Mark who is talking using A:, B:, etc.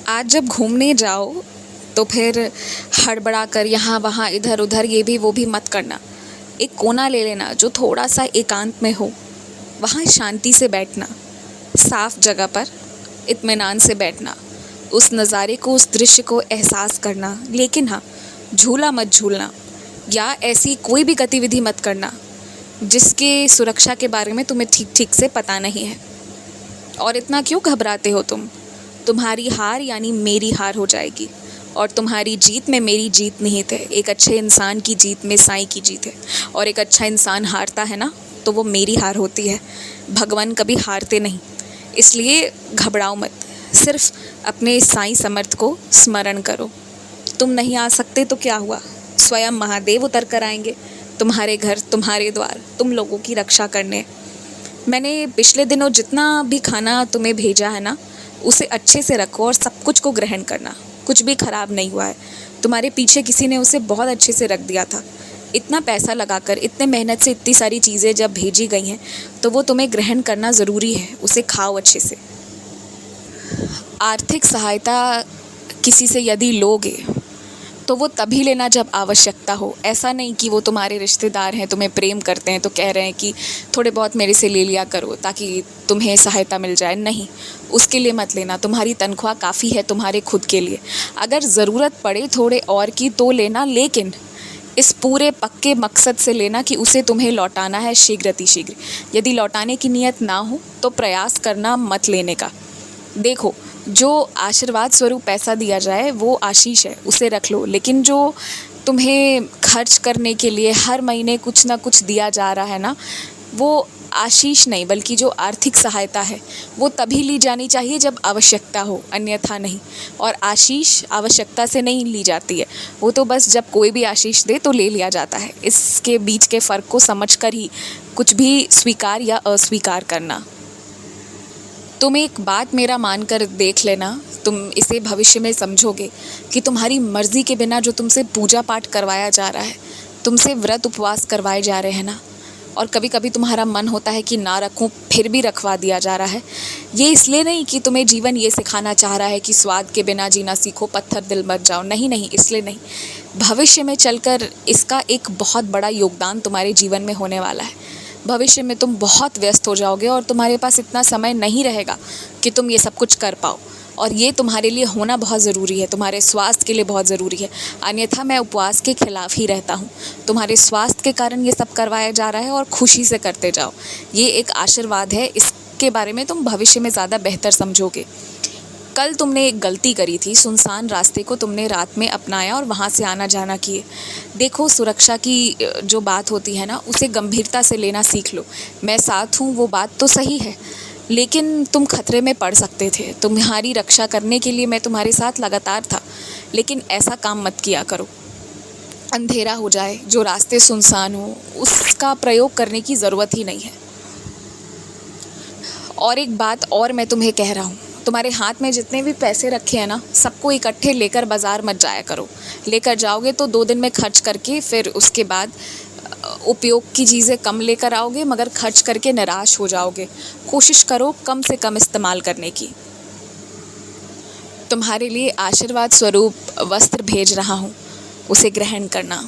A: आज जब घूमने जाओ तो फिर हड़बड़ा कर यहाँ वहाँ इधर उधर ये भी वो भी मत करना। एक कोना ले लेना जो थोड़ा सा एकांत में हो, वहाँ शांति से बैठना, साफ जगह पर इत्मीनान से बैठना, उस नज़ारे को, उस दृश्य को एहसास करना। लेकिन हाँ, झूला मत झूलना या ऐसी कोई भी गतिविधि मत करना जिसके सुरक्षा के बारे में तुम्हें ठीक ठीक से पता नहीं है। और इतना क्यों घबराते हो तुम? तुम्हारी हार यानी मेरी हार हो जाएगी और तुम्हारी जीत में मेरी जीत निहित है। एक अच्छे इंसान की जीत में साईं की जीत है और एक अच्छा इंसान हारता है ना, तो वो मेरी हार होती है। भगवान कभी हारते नहीं, इसलिए घबराओ मत। सिर्फ अपने साईं समर्थ को स्मरण करो। तुम नहीं आ सकते तो क्या हुआ, स्वयं महादेव उतर कर आएंगे तुम्हारे घर, तुम्हारे द्वार, तुम लोगों की रक्षा करने। मैंने पिछले दिनों जितना भी खाना तुम्हें भेजा है ना, उसे अच्छे से रखो और सब कुछ को ग्रहण करना। कुछ भी खराब नहीं हुआ है। तुम्हारे पीछे किसी ने उसे बहुत अच्छे से रख दिया था। इतना पैसा लगाकर, इतने मेहनत से इतनी सारी चीज़ें जब भेजी गई हैं तो वो तुम्हें ग्रहण करना ज़रूरी है। उसे खाओ अच्छे से। आर्थिक सहायता किसी से यदि लोगे तो वो तभी लेना जब आवश्यकता हो। ऐसा नहीं कि वो तुम्हारे रिश्तेदार हैं, तुम्हें प्रेम करते हैं तो कह रहे हैं कि थोड़े बहुत मेरे से ले लिया करो ताकि तुम्हें सहायता मिल जाए। नहीं, उसके लिए मत लेना। तुम्हारी तनख्वाह काफ़ी है तुम्हारे खुद के लिए। अगर ज़रूरत पड़े थोड़े और की तो लेना, लेकिन इस पूरे पक्के मकसद से लेना कि उसे तुम्हें लौटाना है शीघ्र। यदि लौटाने की नीयत ना हो तो प्रयास करना मत लेने का। देखो, जो आशीर्वाद स्वरूप पैसा दिया जाए वो आशीष है, उसे रख लो। लेकिन जो तुम्हें खर्च करने के लिए हर महीने कुछ ना कुछ दिया जा रहा है ना, वो आशीष नहीं बल्कि जो आर्थिक सहायता है वो तभी ली जानी चाहिए जब आवश्यकता हो, अन्यथा नहीं। और आशीष आवश्यकता से नहीं ली जाती है, वो तो बस जब कोई भी आशीष दे तो ले लिया जाता है। इसके बीच के फ़र्क को समझकर ही कुछ भी स्वीकार या अस्वीकार करना। तुम एक बात मेरा मानकर देख लेना, तुम इसे भविष्य में समझोगे कि तुम्हारी मर्ज़ी के बिना जो तुमसे पूजा पाठ करवाया जा रहा है, तुमसे व्रत उपवास करवाए जा रहे हैं ना, और कभी कभी तुम्हारा मन होता है कि ना रखूं फिर भी रखवा दिया जा रहा है। ये इसलिए नहीं कि तुम्हें जीवन ये सिखाना चाह रहा है कि स्वाद के बिना जीना सीखो, पत्थर दिल मत जाओ। नहीं, इसलिए नहीं। भविष्य में चलकर इसका एक बहुत बड़ा योगदान तुम्हारे जीवन में होने वाला है। भविष्य में तुम बहुत व्यस्त हो जाओगे और तुम्हारे पास इतना समय नहीं रहेगा कि तुम ये सब कुछ कर पाओ, और ये तुम्हारे लिए होना बहुत ज़रूरी है, तुम्हारे स्वास्थ्य के लिए बहुत ज़रूरी है। अन्यथा मैं उपवास के खिलाफ़ ही रहता हूँ। तुम्हारे स्वास्थ्य के कारण ये सब करवाया जा रहा है और खुशी से करते जाओ। ये एक आशीर्वाद है, इसके बारे में तुम भविष्य में ज़्यादा बेहतर समझोगे। कल तुमने एक गलती करी थी, सुनसान रास्ते को तुमने रात में अपनाया और वहाँ से आना जाना किए। देखो, सुरक्षा की जो बात होती है ना, उसे गंभीरता से लेना सीख लो। मैं साथ हूँ वो बात तो सही है, लेकिन तुम खतरे में पड़ सकते थे। तुम्हारी रक्षा करने के लिए मैं तुम्हारे साथ लगातार था, लेकिन ऐसा काम मत किया करो। अंधेरा हो जाए, जो रास्ते सुनसान हो, उसका प्रयोग करने की ज़रूरत ही नहीं है। और एक बात और मैं तुम्हें कह रहा हूँ, तुम्हारे हाथ में जितने भी पैसे रखे हैं ना, सबको इकट्ठे लेकर बाज़ार मत जाया करो। लेकर जाओगे तो 2 दिन में खर्च करके फिर उसके बाद उपयोग की चीज़ें कम लेकर आओगे, मगर खर्च करके निराश हो जाओगे। कोशिश करो कम से कम इस्तेमाल करने की। तुम्हारे लिए आशीर्वाद स्वरूप वस्त्र भेज रहा हूँ, उसे ग्रहण करना।